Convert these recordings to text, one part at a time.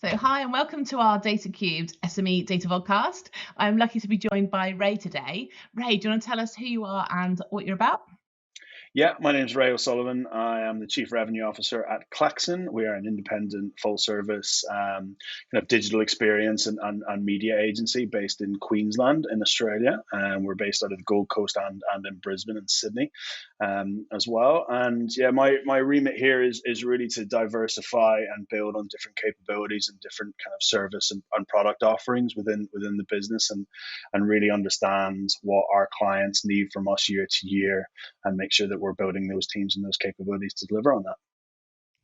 So, hi, and welcome to our Data Cubed SME Data Podcast. I'm lucky to be joined by Ray today. Ray, do you want to tell us who you are and what you're about? Yeah, my name is Ray O'Sullivan. I am the Chief Revenue Officer at Klaxon. We are an independent, full-service kind of digital experience and media agency based in Queensland in Australia. We're based out of the Gold Coast and in Brisbane and Sydney as well. And yeah, my remit here is really to diversify and build on different capabilities and different kind of service and product offerings within the business and really understand what our clients need from us year to year and make sure that we're building those teams and those capabilities to deliver on that.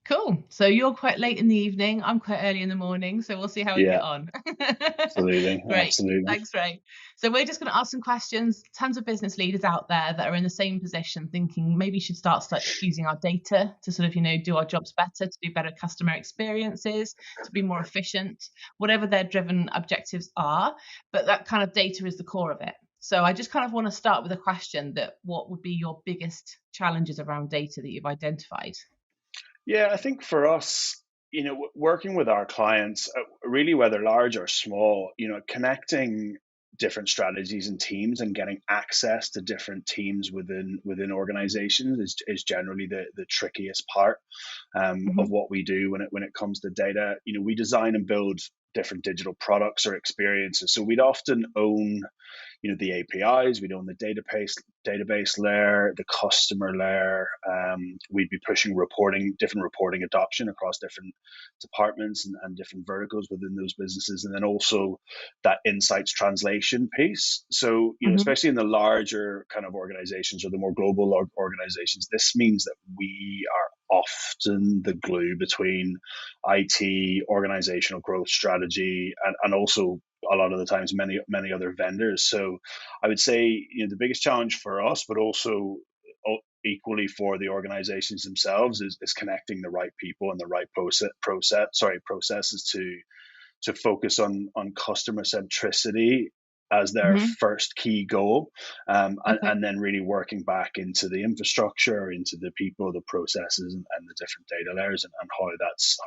Cool. So you're quite late in the evening. I'm quite early in the morning. So we'll see how we get Yeah, on. absolutely, Great. absolutely. Thanks, Ray. So we're just going to ask some questions. Tons of business leaders out there that are in the same position, thinking maybe we should start using our data to sort of, do our jobs better, to do better customer experiences, to be more efficient, whatever their driven objectives are. But that kind of data is the core of it. So I just kind of want to start with a question that what would be your biggest challenges around data that you've identified? Yeah, I think for us, working with our clients, really whether large or small, connecting different strategies and teams and getting access to different teams within organizations is generally the trickiest part of Hmm. what we do when it comes to data. We design and build different digital products or experiences, so we'd often own the APIs, we'd own the database layer, the customer layer. We'd be pushing different reporting adoption across different departments and different verticals within those businesses, and then also that insights translation piece. So, Hmm. especially in the larger kind of organizations or the more global organizations, this means that we are often the glue between IT, organizational growth strategy, and also a lot of the times many other vendors. So I would say the biggest challenge for us, but also equally for the organizations themselves, is connecting the right people and the right processes to focus on customer centricity as their Hmm. first key goal, Okay. and then really working back into the infrastructure, into the people, the processes, and the different data layers, and how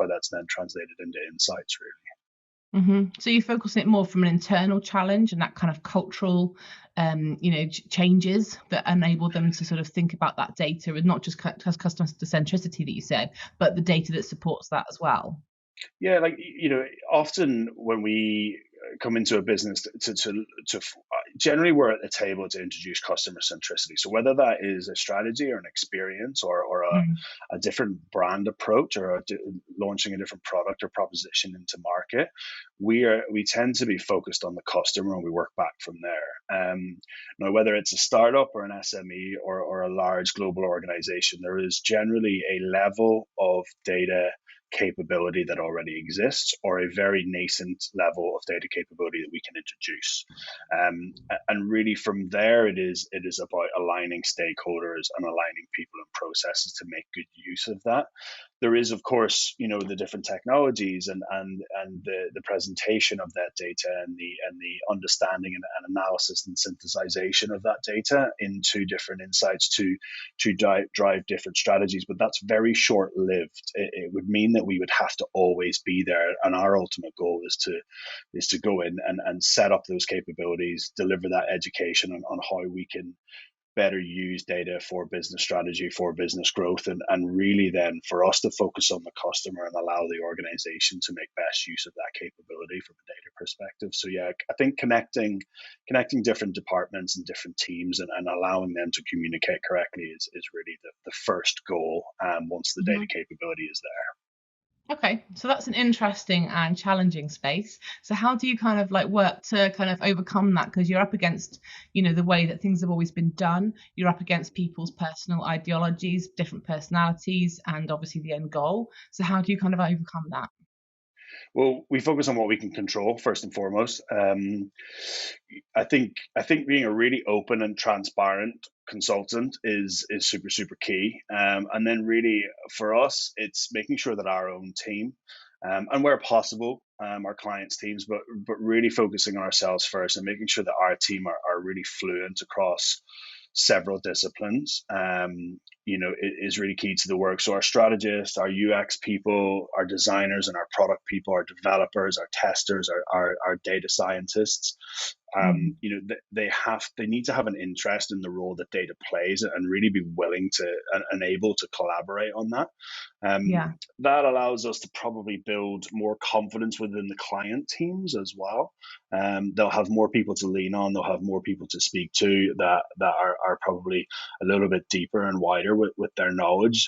that's then translated into insights, really. So you focus it more from an internal challenge and that kind of cultural, changes that enable them to sort of think about that data and not just customer centricity that you said, but the data that supports that as well. Yeah, like often when we come into a business generally we're at the table to introduce customer centricity. So whether that is a strategy or an experience or Mm. a different brand approach or launching a different product or proposition into market, we tend to be focused on the customer and we work back from there. Now, whether it's a startup or an SME or a large global organization, there is generally a level of data capability that already exists or a very nascent level of data capability that we can introduce. And really from there, it is about aligning stakeholders and aligning people and processes to make good use of that. There is, of course, the different technologies and the presentation of that data and the understanding and analysis and synthesization of that data into different insights to drive different strategies. But that's very short lived. It would mean that we would have to always be there, and our ultimate goal is to go in and set up those capabilities, deliver that education on how we can better use data for business strategy, for business growth, and really then for us to focus on the customer and allow the organization to make best use of that capability from a data perspective. So yeah, I think connecting different departments and different teams and allowing them to communicate correctly is really the first goal once the data Mhm. capability is there. Okay, so that's an interesting and challenging space. So how do you kind of like work to kind of overcome that? Because you're up against, the way that things have always been done. You're up against people's personal ideologies, different personalities, and obviously the end goal. So how do you kind of overcome that? Well, we focus on what we can control first and foremost. I think being a really open and transparent consultant is super key. And then really for us, it's making sure that our own team, and where possible, our clients' teams, but really focusing on ourselves first and making sure that our team are really fluent across several disciplines. is really key to the work. So our strategists, our UX people, our designers, and our product people, our developers, our testers, our data scientists, Mhm. they need to have an interest in the role that data plays and really be willing to and able to collaborate on that. Yeah. That allows us to probably build more confidence within the client teams as well. They'll have more people to lean on. They'll have more people to speak to that are probably a little bit deeper and wider with their knowledge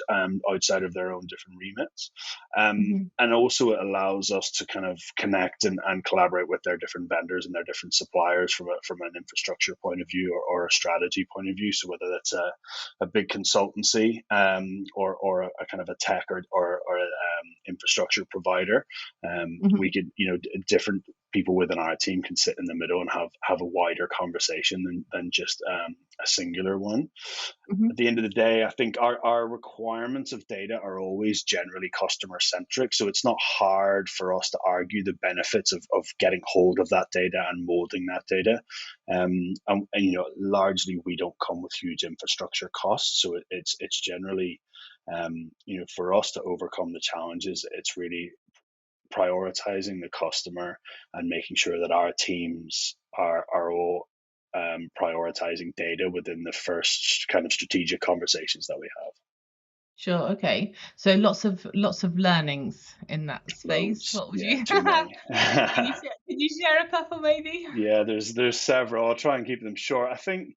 outside of their own different remits. Mhm. And also it allows us to kind of connect and collaborate with their different vendors and their different suppliers from an infrastructure point of view or a strategy point of view. So whether that's a big consultancy or a kind of a tech or infrastructure provider, Mhm. we could, different people within our team can sit in the middle and have a wider conversation than just a singular one. At Mhm. the end of the day, I think our requirements of data are always generally customer centric. So it's not hard for us to argue the benefits of getting hold of that data and molding that data. Largely we don't come with huge infrastructure costs. So it's generally, for us to overcome the challenges, it's really prioritizing the customer and making sure that our teams are all prioritizing data within the first kind of strategic conversations that we have. Sure. Okay. So lots of learnings in that space. Loads, What would yeah, you? too many. Could you share a couple maybe? Yeah, there's several. I'll try and keep them short. Mm.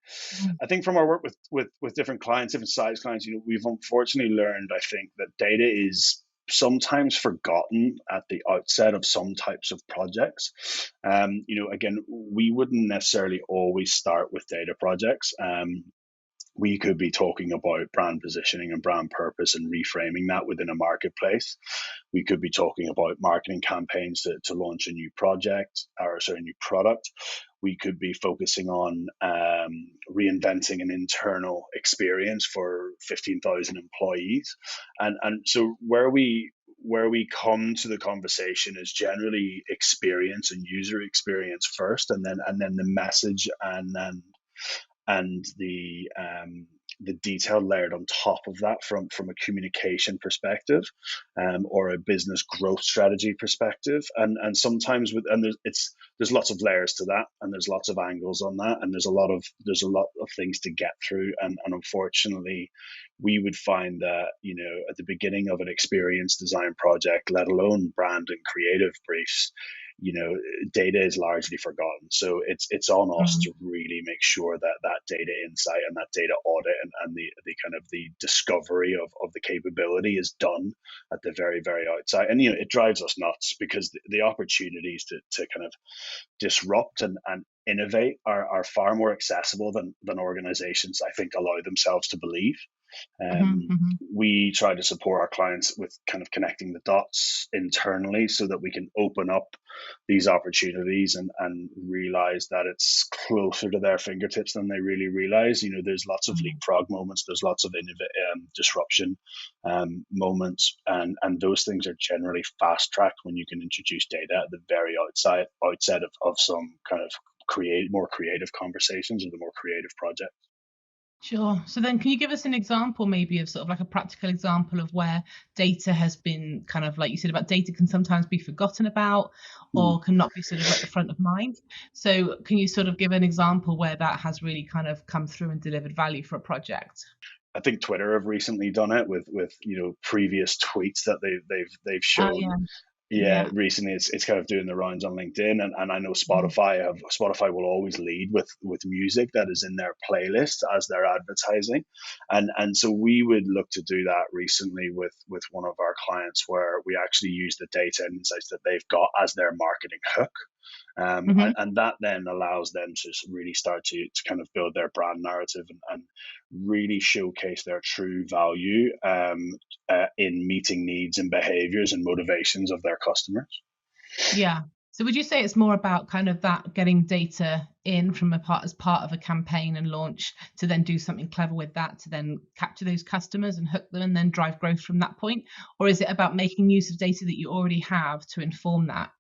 I think from our work with different clients, different size clients, we've unfortunately learned, I think, that data is sometimes forgotten at the outset of some types of projects. Again, we wouldn't necessarily always start with data projects. We could be talking about brand positioning and brand purpose and reframing that within a marketplace. We could be talking about marketing campaigns to launch a new project or sorry, a new product. We could be focusing on reinventing an internal experience for 15,000 employees. And so where we come to the conversation is generally experience and user experience first, and then the message, and the detail layered on top of that from a communication perspective, or a business growth strategy perspective. And sometimes there's lots of layers to that, and there's lots of angles on that, and there's a lot of things to get through. And unfortunately, we would find that at the beginning of an experience design project, let alone brand and creative briefs, you know data is largely forgotten. So it's on us Mm. to really make sure that data insight and that data audit, and the kind of the discovery of the capability is done at the very, very outside. And it drives us nuts because the opportunities to kind of disrupt and innovate are far more accessible than organizations, I think, allow themselves to believe. Mhm. um, Mhm. we try to support our clients with kind of connecting the dots internally so that we can open up these opportunities and realize that it's closer to their fingertips than they really realize. There's lots of Mhm. leapfrog moments, there's lots of disruption moments, and those things are generally fast tracked when you can introduce data at the very outset of some kind of more creative conversations or the more creative project. Sure. So then can you give us an example maybe of sort of like a practical example of where data has been kind of like you said about data can sometimes be forgotten about or cannot be sort of at the front of mind. So can you sort of give an example where that has really kind of come through and delivered value for a project? I think Twitter have recently done it with previous tweets that they've Oh shown. yeah. Yeah, Yeah. recently it's kind of doing the rounds on LinkedIn, and I know Mhm. Spotify will always lead with music that is in their playlist as their advertising, and so we would look to do that recently with one of our clients where we actually use the data and insights that they've got as their marketing hook. And that then allows them to really start to kind of build their brand narrative and really showcase their true value in meeting needs and behaviors and motivations of their customers. Yeah. So would you say it's more about kind of that getting data in from a part as part of a campaign and launch to then do something clever with that to then capture those customers and hook them and then drive growth from that point? Or is it about making use of data that you already have to inform that?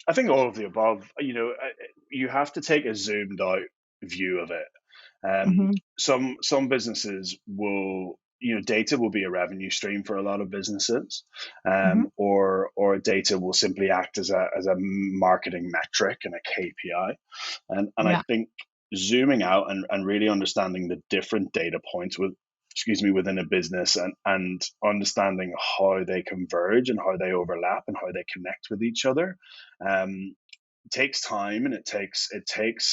I think all of the above. You have to take a zoomed out view of it. Um, Mhm. some businesses will, data will be a revenue stream for a lot of businesses, Hmm. or data will simply act as a marketing metric and a KPI. And I Yeah. think zooming out and really understanding the different data points within a business, and understanding how they converge and how they overlap and how they connect with each other, um, takes time, and it takes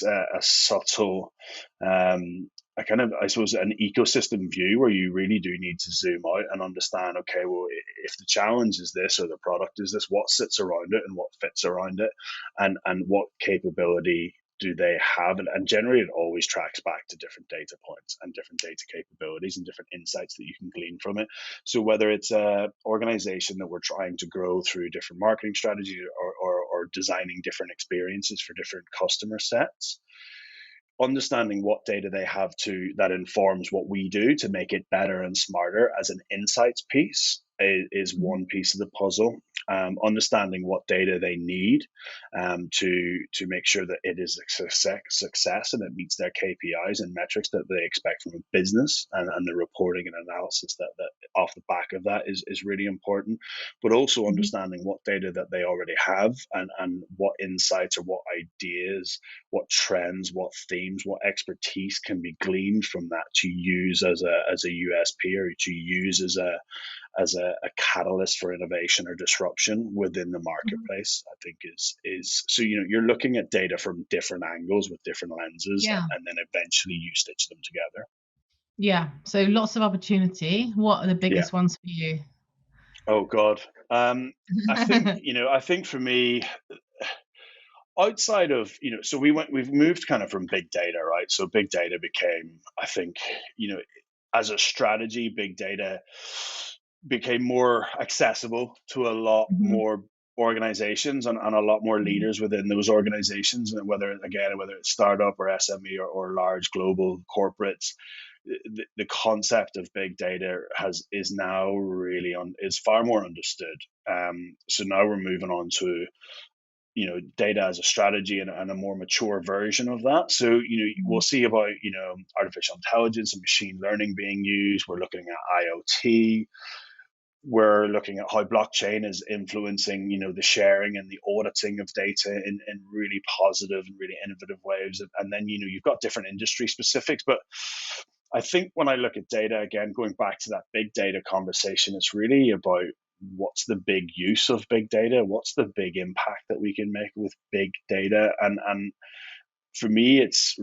a subtle, a kind of, I suppose, an ecosystem view where you really do need to zoom out and understand, okay, well, if the challenge is this or the product is this, what sits around it and what fits around it, and what capability do they have, and generally it always tracks back to different data points and different data capabilities and different insights that you can glean from it. So whether it's a organization that we're trying to grow through different marketing strategies, or designing different experiences for different customer sets, understanding what data they have that informs what we do to make it better and smarter as an insights piece is Hmm. one piece of the puzzle. Understanding what data they need, to make sure that it is a success and it meets their KPIs and metrics that they expect from a business, and the reporting and analysis that off the back of that is really important. But also Hmm. understanding what data that they already have, and what insights or what ideas, what trends, what themes, what expertise can be gleaned from that to use as a USP, or to use as a catalyst for innovation or disruption within the Hmm. marketplace. I think is so, you're looking at data from different angles with different lenses, Yeah. and then eventually you stitch them together. Yeah. So lots of opportunity. What are the Yeah. biggest ones for you? Oh God. I think for me, outside of, so we've moved kind of from big data, right? So big data became, I think, as a strategy, big data became more accessible to a lot Hmm. more organizations, and a lot more leaders within those organizations, and whether it's startup or SME, or large global corporates. The concept of big data is now really is far more understood. So now we're moving on to, data as a strategy, and a more mature version of that. So, we'll see about, artificial intelligence and machine learning being used. We're looking at IoT. We're looking at how blockchain is influencing, the sharing and the auditing of data in really positive and really innovative ways. And then, you've got different industry specifics. But I think when I look at data, again, going back to that big data conversation, it's really about what's the big use of big data, what's the big impact that we can make with big data. And for me, it's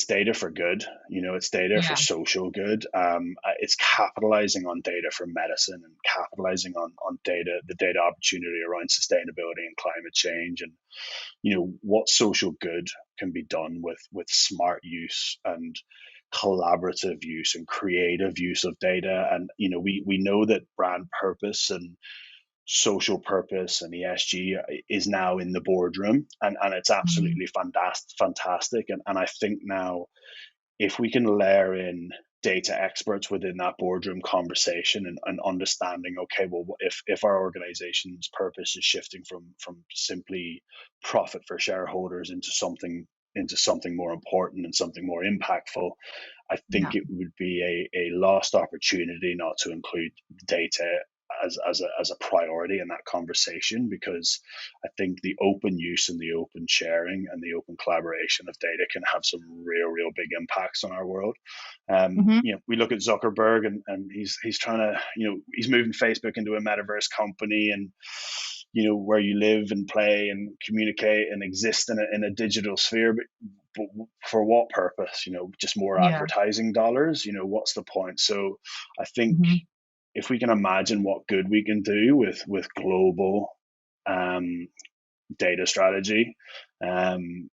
data for good. It's data for Yeah. social good. It's capitalizing on data for medicine, and capitalizing on the data opportunity around sustainability and climate change, and what social good can be done with smart use and collaborative use and creative use of data. And we know that brand purpose and social purpose and ESG is now in the boardroom, and it's Mm. absolutely fantastic. And I think now, if we can layer in data experts within that boardroom conversation, and understanding, okay, well, if our organization's purpose is shifting from simply profit for shareholders into something more important and something more impactful, I think Yeah. it would be a lost opportunity not to include data as a priority in that conversation, because I think the open use and the open sharing and the open collaboration of data can have some real big impacts on our world. Hmm. We look at Zuckerberg, and he's trying to, he's moving Facebook into a metaverse company, and where you live and play and communicate and exist in a digital sphere. But for what purpose? Just more Yeah. advertising dollars. What's the point? So I think, Hmm. if we can imagine what good we can do with global, um, data strategy, um,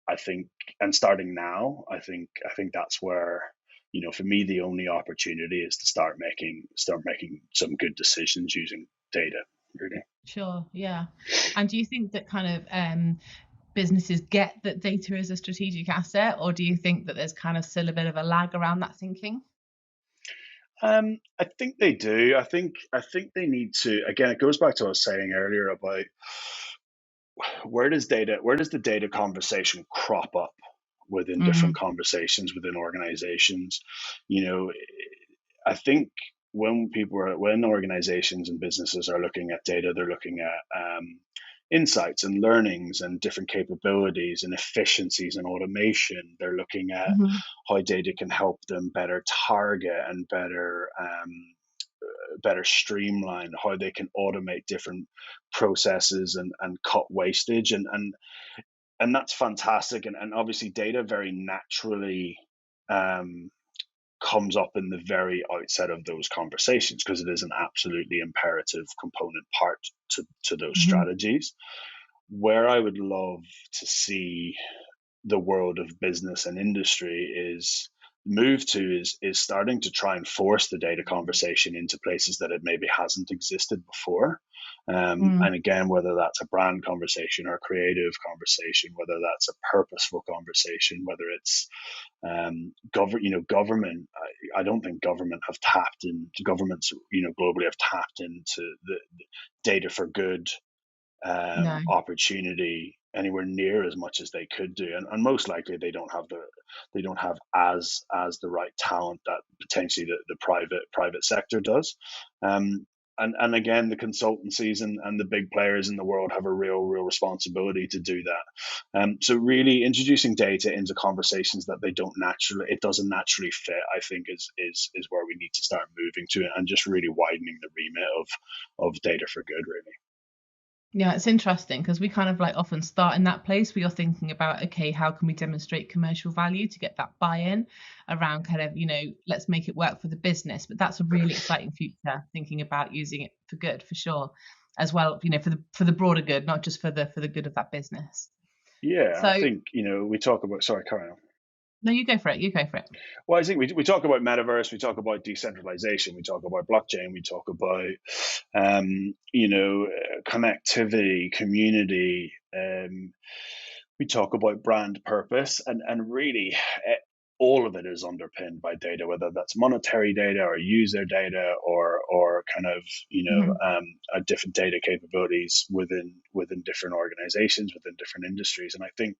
I think, and starting now, I think that's where, for me, the only opportunity is to start making some good decisions using data. Really. Sure. Yeah. And do you think that kind of businesses get that data is a strategic asset, or do you think that there's kind of still a bit of a lag around that thinking? I think they do. I think they need to. Again, it goes back to what I was saying earlier about where does the data conversation crop up within different Mm. conversations within organizations. You know, I think when organizations and businesses are looking at data, they're looking at insights and learnings and different capabilities and efficiencies and automation. They're looking at Hmm. how data can help them better target and better streamline, how they can automate different processes and cut wastage, and that's fantastic. And obviously data very naturally um, comes up in the very outset of those conversations because it is an absolutely imperative component part to those Hmm. strategies. Where I would love to see the world of business and industry is move to is starting to try and force the data conversation into places that it maybe hasn't existed before. Mm. And again, whether that's a brand conversation or a creative conversation, whether that's a purposeful conversation, whether it's government. I don't think governments, globally have tapped into the data for good No. opportunity anywhere near as much as they could do, and most likely they don't have as the right talent that potentially the private sector does. Um, and again, the consultancies and the big players in the world have a real responsibility to do that. So really introducing data into conversations that it doesn't naturally fit, I think is where we need to start moving to, and just really widening the remit of data for good, really. Yeah, it's interesting because we kind of like often start in that place where you're thinking about, okay, how can we demonstrate commercial value to get that buy-in around kind of, let's make it work for the business. But that's a really exciting future, thinking about using it for good, for sure, as well, for the broader good, not just for the good of that business. Yeah, I So think, we talk about, sorry, carry on. no, you go for it. You go for it. Well, I think we talk about metaverse, we talk about decentralization, we talk about blockchain, we talk about, connectivity, community, we talk about brand purpose, and really all of it is underpinned by data, whether that's monetary data or user data or kind of Mhm. different data capabilities within different organizations, within different industries. And I think,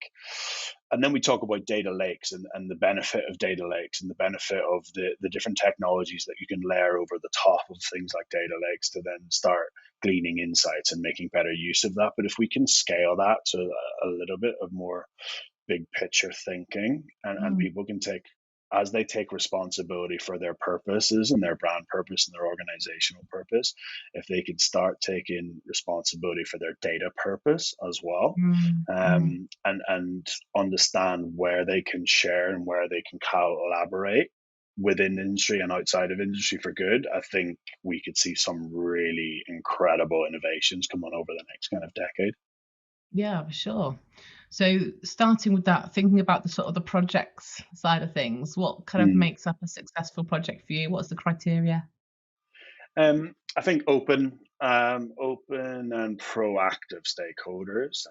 and then we talk about data lakes and the benefit of data lakes and the benefit of the different technologies that you can layer over the top of things like data lakes to then start gleaning insights and making better use of that. But if we can scale that to a little bit of more big picture thinking, and Mm. people can take, as they take responsibility for their purposes and their brand purpose and their organizational purpose, if they can start taking responsibility for their data purpose as well, Mm. Mm. and understand where they can share and where they can collaborate within industry and outside of industry for good, I think we could see some really incredible innovations come on over the next kind of decade. Yeah, for sure. So starting with that, thinking about the sort of the projects side of things, what kind of Mm. makes up a successful project for you? What's the criteria? I think open and proactive stakeholders.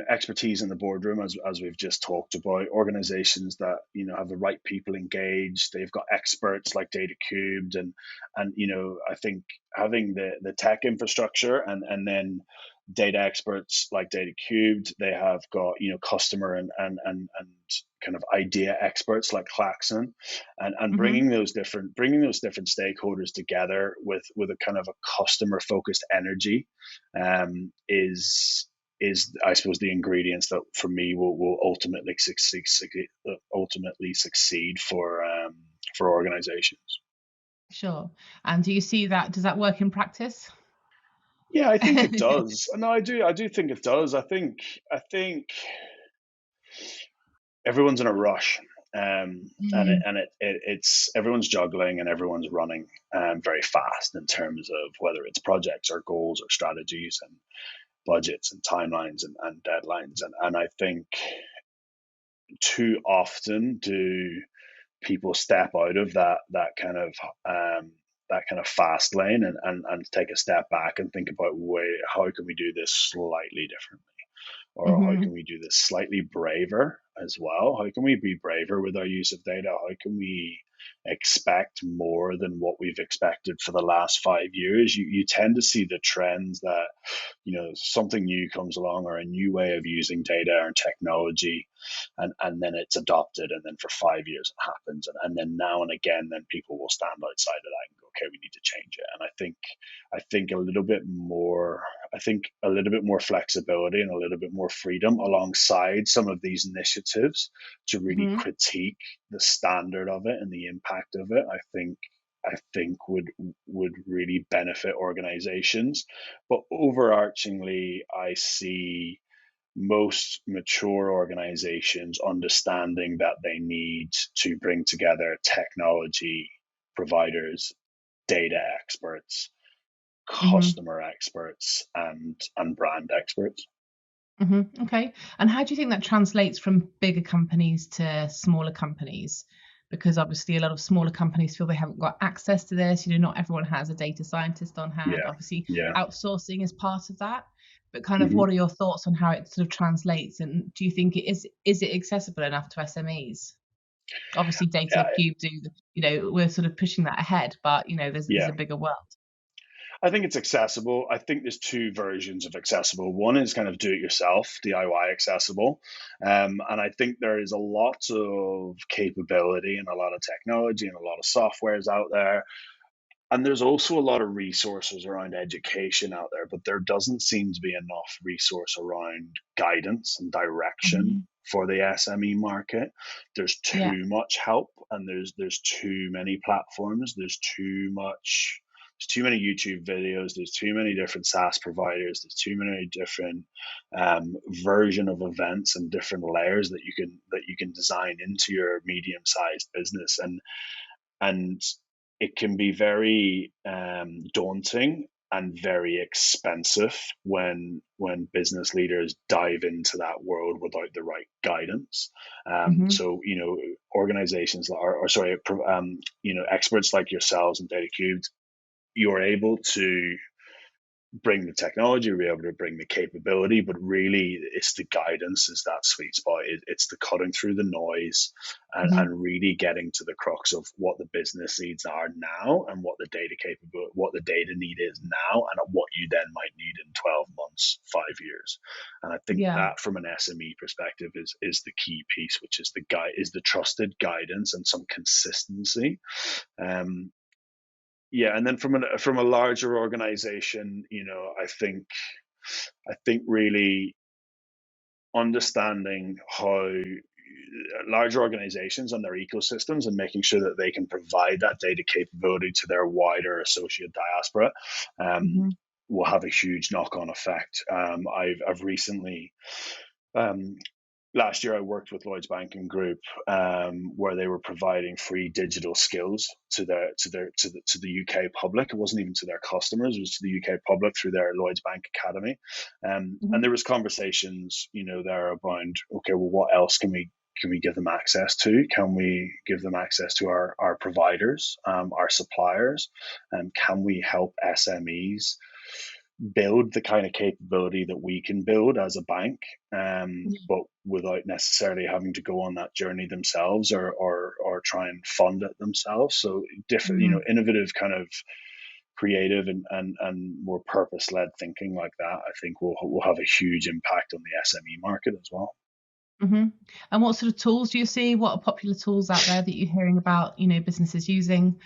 Expertise in the boardroom, as we've just talked about. Organizations that have the right people engaged. They've got experts like Data Cubed, and I think having the tech infrastructure and then data experts like Data Cubed. They have got customer and kind of idea experts like Klaxon, and Hmm. bringing those different stakeholders together with a kind of a customer focused energy, is I suppose the ingredients that for me will ultimately succeed for organizations. Sure. And do you see that, does that work in practice? Yeah, I think it does. No, I do think it does. I think everyone's in a rush, Mm. it's everyone's juggling and everyone's running very fast in terms of whether it's projects or goals or strategies and budgets and timelines and deadlines, and I think too often do people step out of that kind of fast lane, and take a step back and think about, wait, how can we do this slightly differently, or how Hmm. can we do this slightly braver as well? How can we be braver with our use of data? How can we expect more than what we've expected for the last 5 years. You tend to see the trends that, something new comes along, or a new way of using data or technology, and then it's adopted, and then for 5 years it happens, and then now and again, then people will stand outside of that and go, okay, we need to change it. And I think a little bit more flexibility and a little bit more freedom alongside some of these initiatives to really Hmm. critique the standard of it and the impact of it, I think would really benefit organizations. But overarchingly, I see most mature organizations understanding that they need to bring together technology providers, data experts, Hmm. customer experts, and brand experts. Hmm. Okay. And how do you think that translates from bigger companies to smaller companies? Because obviously, a lot of smaller companies feel they haven't got access to this. Not everyone has a data scientist on hand. Yeah, Obviously, yeah. outsourcing is part of that. But kind of, hmm what are your thoughts on how it sort of translates? And do you think is it accessible enough to SMEs? Obviously, Data yeah, Cube we're sort of pushing that ahead, but there's yeah. a bigger world. I think it's accessible. I think there's two versions of accessible. One is kind of do it yourself, DIY accessible. And I think there is a lot of capability and a lot of technology and a lot of softwares out there. And there's also a lot of resources around education out there, but there doesn't seem to be enough resource around guidance and direction Hmm. for the SME market. There's Yeah. too much help, and there's too many platforms. There's too many YouTube videos. There's too many different SaaS providers. There's too many different version of events and different layers that you can design into your medium-sized business, and it can be very daunting and very expensive when business leaders dive into that world without the right guidance. Hmm. So organizations or sorry, experts like yourselves and DataCubed, you're able to bring the technology, we're able to bring the capability, but really it's the guidance is that sweet spot. It's the cutting through the noise, Hmm. and really getting to the crux of what the business needs are now, and what the data need is now, and what you then might need in 12 months, 5 years. And I think Yeah. that from an SME perspective is the key piece, which is the trusted guidance and some consistency. Um, yeah, and then from a larger organization, I think really understanding how larger organizations and their ecosystems, and making sure that they can provide that data capability to their wider associate diaspora, um, Hmm. will have a huge knock-on effect. I've recently, um, last year I worked with Lloyds Banking Group, where they were providing free digital skills to the UK public. It wasn't even to their customers; it was to the UK public through their Lloyds Bank Academy. And Hmm. there was conversations, there about, okay, well, what else can we give them access to? Can we give them access to our providers, our suppliers, and can we help SMEs build the kind of capability that we can build as a bank, but without necessarily having to go on that journey themselves, or try and fund it themselves. So different, Hmm. innovative kind of creative and more purpose led thinking like that, I think will have a huge impact on the SME market as well. Hmm. And what sort of tools do you see? What are popular tools out there that you're hearing about, businesses using?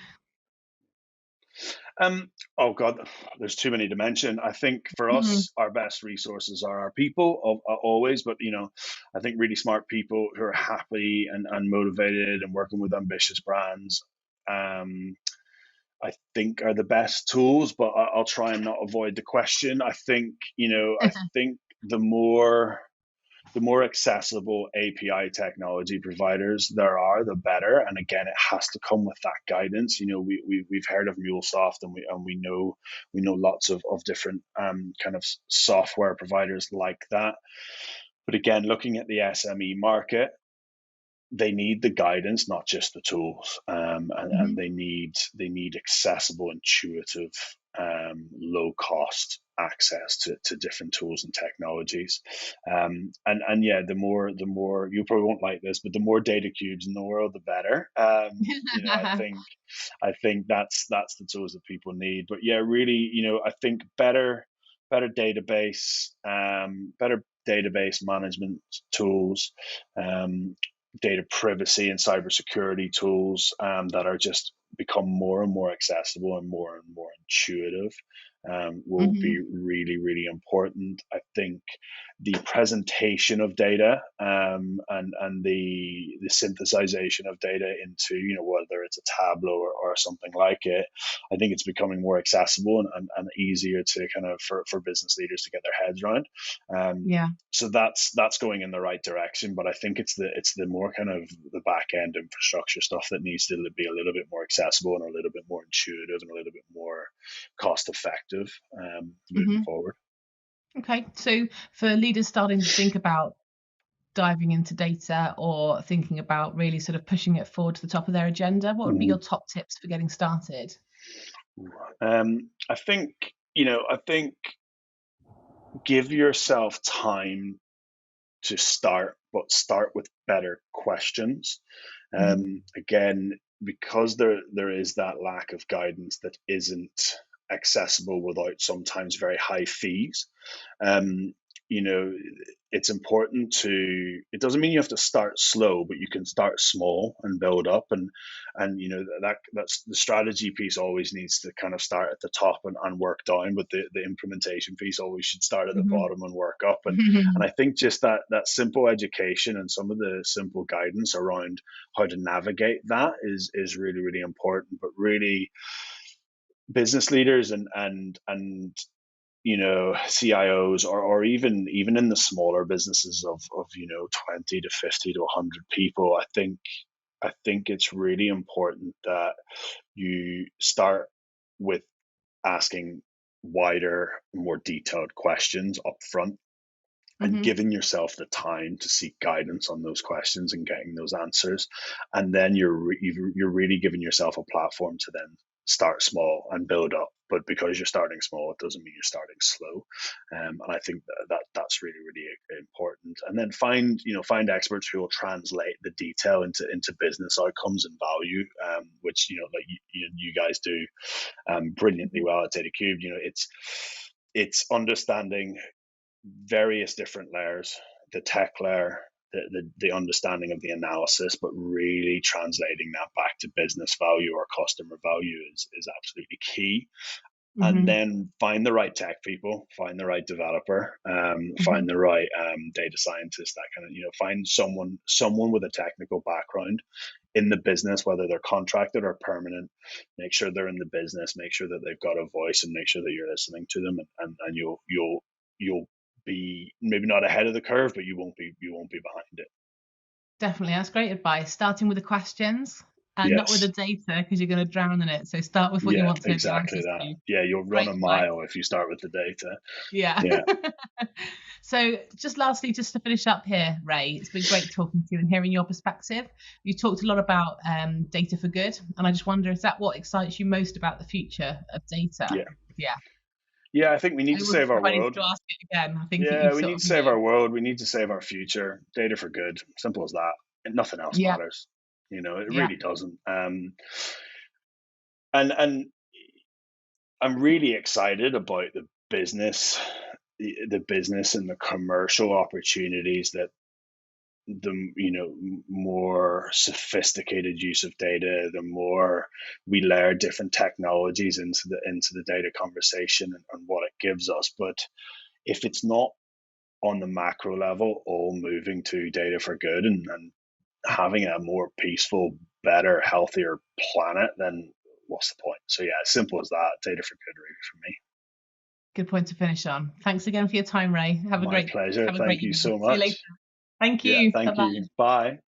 Oh God, there's too many to mention. I think for Hmm. us, our best resources are our people, always. But I think really smart people who are happy and motivated and working with ambitious brands, um, I think are the best tools. But I'll try and not avoid the question. I think the more accessible API technology providers there are, the better. And again, it has to come with that guidance. We've heard of MuleSoft, and we know lots of different kind of software providers like that. But again, looking at the SME market, they need the guidance, not just the tools, and Hmm. they need accessible, intuitive low cost access to different tools and technologies. And yeah, the more you probably won't like this, but the more data cubes in the world, the better. I think that's the tools that people need. But yeah, really, I think better database, better database management tools, data privacy and cybersecurity tools that are just become more and more accessible and more intuitive will be really, really important. I think the presentation of data and the synthesization of data into, whether it's a Tableau or something like it, I think it's becoming more accessible and easier to kind of for business leaders to get their heads around. So that's going in the right direction, but I think it's the more kind of the back end infrastructure stuff that needs to be a little bit more accessible and a little bit more intuitive and a little bit more cost effective moving forward. Okay, so for leaders starting to think about diving into data or thinking about really sort of pushing it forward to the top of their agenda, what would be your top tips for getting started? I think give yourself time to start, but start with better questions. Again, because there is that lack of guidance that isn't accessible without sometimes very high fees. It's important it doesn't mean you have to start slow, but you can start small and build up. And that's the strategy piece always needs to kind of start at the top and work down, but the implementation piece always should start at the bottom and work up. And I think just that simple education and some of the simple guidance around how to navigate that is really, really important. But really, business leaders and CIOs or even in the smaller businesses of 20 to 50 to 100 people, I think it's really important that you start with asking wider, more detailed questions up front and giving yourself the time to seek guidance on those questions and getting those answers. And then you're really giving yourself a platform to then start small and build up. But because you're starting small, it doesn't mean you're starting slow. And I think that's really, really important. And then find experts who will translate the detail into business outcomes and value, which like you guys do brilliantly well at DataCube. It's understanding various different layers, the tech layer, the understanding of the analysis, but really translating that back to business value or customer value is absolutely key. And then find the right tech people, find the right developer, find the right data scientist, that kind of, find someone with a technical background in the business, whether they're contracted or permanent. Make sure they're in the business, make sure that they've got a voice, and make sure that you're listening to them, and you'll be maybe not ahead of the curve, but you won't be behind it. Definitely, that's great advice. Starting with the questions and not with the data, because you're going to drown in it. So start with what you want to know. Exactly that. Yeah, you'll run a mile if you start with the data. Yeah. So just lastly, just to finish up here, Ray, it's been great talking to you and hearing your perspective. You talked a lot about data for good, and I just wonder, is that what excites you most about the future of data? Yeah, I think we need to save our world. To ask it again. I think we need to save our world. We need to save our future. Data for good. Simple as that. And nothing else matters. It really doesn't. And I'm really excited about the business and the commercial opportunities that the more sophisticated use of data, the more we layer different technologies into the data conversation and what it gives us. But if it's not on the macro level all moving to data for good and having a more peaceful, better, healthier planet, then what's the point? So yeah, simple as that. Data for good, really, for me. Good point to finish on. Thanks again for your time, Ray. Have a great pleasure. Thank you so much. See you later. Thank you. Thank you. Bye.